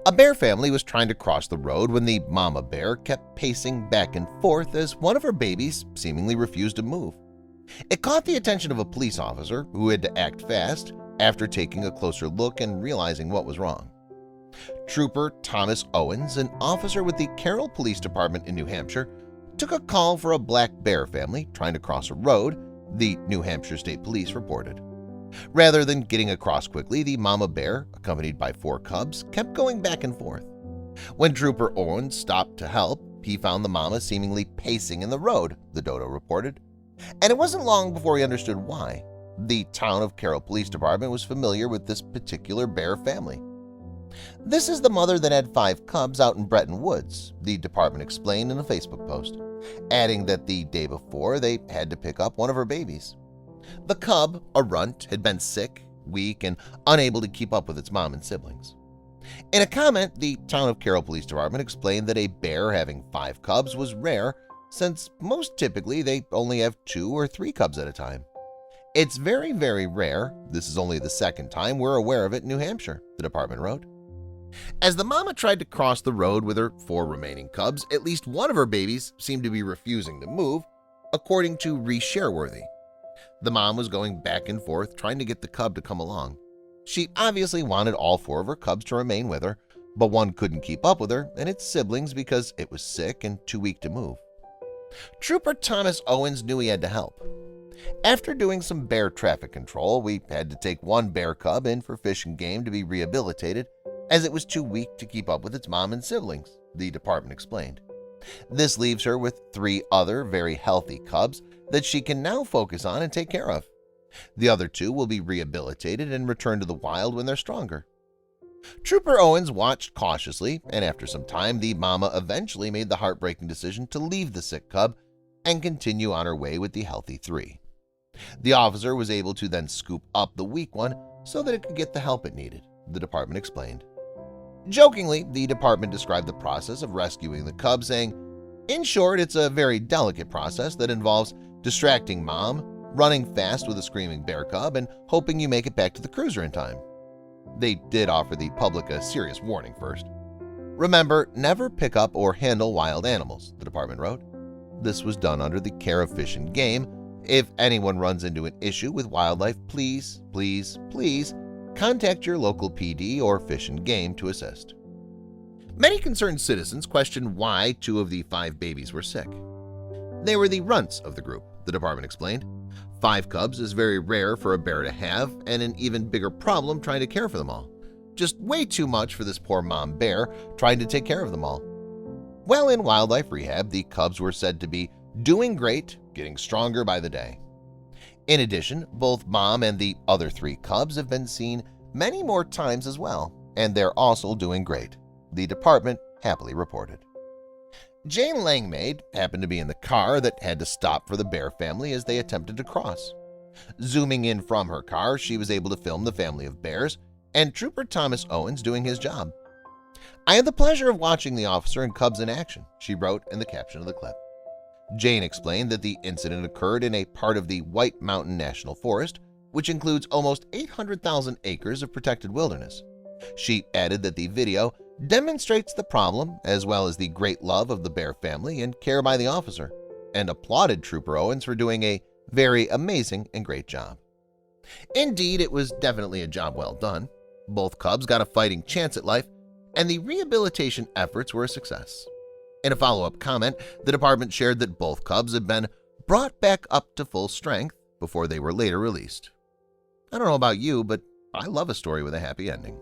A bear family was trying to cross the road when the mama bear kept pacing back and forth as one of her babies seemingly refused to move. It caught the attention of a police officer who had to act fast after taking a closer look and realizing what was wrong. Trooper Thomas Owens, an officer with the Carroll Police Department in New Hampshire, took a call for a black bear family trying to cross a road, the New Hampshire State Police reported. Rather than getting across quickly, the mama bear, accompanied by 4 cubs, kept going back and forth. When Trooper Owens stopped to help, he found the mama seemingly pacing in the road, the dodo reported. And it wasn't long before he understood why. The town of Carroll Police Department was familiar with this particular bear family. "This is the mother that had 5 cubs out in Bretton Woods," the department explained in a Facebook post, adding that the day before they had to pick up one of her babies. The cub, a runt, had been sick, weak, and unable to keep up with its mom and siblings. In a comment, the town of Carroll Police Department explained that a bear having 5 cubs was rare, since most typically they only have 2 or 3 cubs at a time. "It's very, very rare. This is only the second time we're aware of it in New Hampshire," the department wrote. As the mama tried to cross the road with her 4 remaining cubs, at least one of her babies seemed to be refusing to move, according to Reese Shareworthy. The mom was going back and forth trying to get the cub to come along. She obviously wanted all 4 of her cubs to remain with her, but one couldn't keep up with her and its siblings because it was sick and too weak to move. Trooper Thomas Owens knew he had to help. "After doing some bear traffic control, we had to take one bear cub in for Fish and Game to be rehabilitated as it was too weak to keep up with its mom and siblings," the department explained. "This leaves her with 3 other very healthy cubs that she can now focus on and take care of. The other 2 will be rehabilitated and returned to the wild when they're stronger." Trooper Owens watched cautiously, and after some time, the mama eventually made the heartbreaking decision to leave the sick cub and continue on her way with the healthy 3. The officer was able to then scoop up the weak one so that it could get the help it needed, the department explained. Jokingly, the department described the process of rescuing the cub, saying, "In short, it's a very delicate process that involves distracting mom, running fast with a screaming bear cub, and hoping you make it back to the cruiser in time." They did offer the public a serious warning first. "Remember, never pick up or handle wild animals," the department wrote. "This was done under the care of Fish and Game. If anyone runs into an issue with wildlife, please, please, please contact your local PD or Fish and Game to assist." Many concerned citizens questioned why 2 of the 5 babies were sick. "They were the runts of the group," the department explained. 5 cubs is very rare for a bear to have, and an even bigger problem trying to care for them all. Just way too much for this poor mom bear trying to take care of them all." While in wildlife rehab, the cubs were said to be doing great, getting stronger by the day. In addition, both mom and the other 3 cubs have been seen many more times as well, and they're also doing great, the department happily reported. Jane Langmaid happened to be in the car that had to stop for the bear family as they attempted to cross. Zooming in from her car, she was able to film the family of bears and Trooper Thomas Owens doing his job. "I had the pleasure of watching the officer and cubs in action," she wrote in the caption of the clip. Jane explained that the incident occurred in a part of the White Mountain National Forest, which includes almost 800,000 acres of protected wilderness. She added that the video demonstrates the problem as well as the great love of the bear family and care by the officer, and applauded Trooper Owens for doing a very amazing and great job. Indeed, it was definitely a job well done. Both cubs got a fighting chance at life, and the rehabilitation efforts were a success. In a follow-up comment, the department shared that both cubs had been brought back up to full strength before they were later released. I don't know about you, but I love a story with a happy ending.